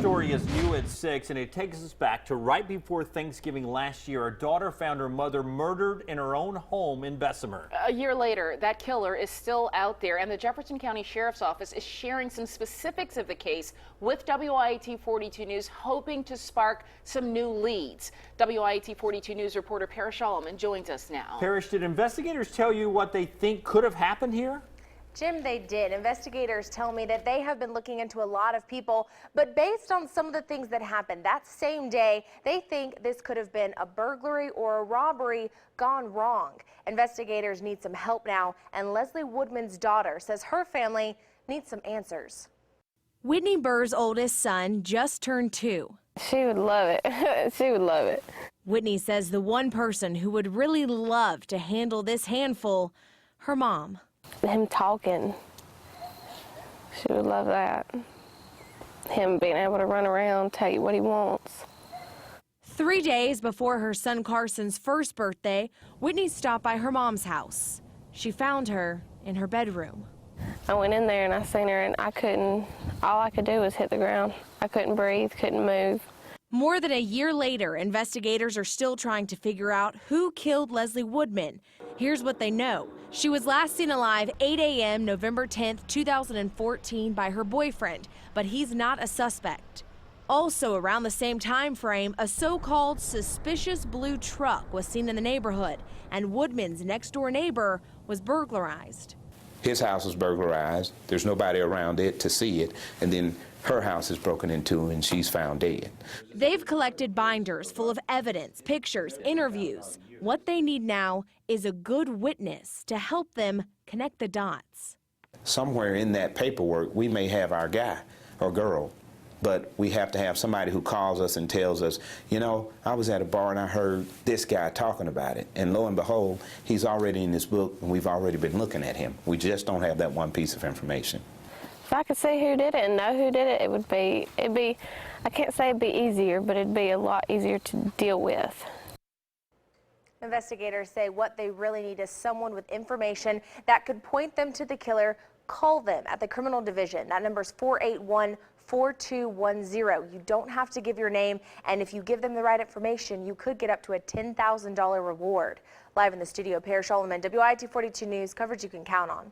story is new at 6, and it takes us back to right before Thanksgiving last year. A daughter found her mother murdered in her own home in Bessemer. A year later, that killer is still out there, and the Jefferson County Sheriff's Office is sharing some specifics of the case with WIAT 42 News, hoping to spark some new leads. WIAT 42 News reporter Parrish Solomon joins us now. Parrish, did investigators tell you what they think could have happened here? Jim, they did. Investigators tell me that they have been looking into a lot of people, but based on some of the things that happened that same day, they think this could have been a burglary or a robbery gone wrong. Investigators need some help now, and Leslie Woodman's daughter says her family needs some answers. Whitney Burr's oldest son just turned 2. She would love it. She would love it. Whitney says the one person who would really love to handle this handful, her mom. Him talking, she would love that. Him being able to run around, tell you what he wants. 3 days before her son Carson's first birthday, Whitney stopped by her mom's house. She found her in her bedroom. I went in there and I seen her, and all I could do was hit the ground. I couldn't breathe, couldn't move. More than a year later, investigators are still trying to figure out who killed Leslie Woodman. Here's what they know. She was last seen alive 8 a.m. November 10th, 2014 by her boyfriend, but he's not a suspect. Also around the same time frame, a so-called suspicious blue truck was seen in the neighborhood, and Woodman's next-door neighbor was burglarized. His house was burglarized. There's nobody around it to see it, and then her house is broken into and she's found dead. They've collected binders full of evidence, pictures, interviews. What they need now is a good witness to help them connect the dots. Somewhere in that paperwork, we may have our guy or girl, but we have to have somebody who calls us and tells us, you know, I was at a bar and I heard this guy talking about it. And lo and behold, he's already in this book and we've already been looking at him. We just don't have that one piece of information. If I could see who did it and know who did it, it'd be, I can't say it'd be easier, but it'd be a lot easier to deal with. Investigators say what they really need is someone with information that could point them to the killer. Call them at the criminal division. That number is 481-4210. You don't have to give your name, and if you give them the right information, you could get up to a $10,000 reward. Live in the studio, Parrish Solomon, WIAT 42 News, coverage you can count on.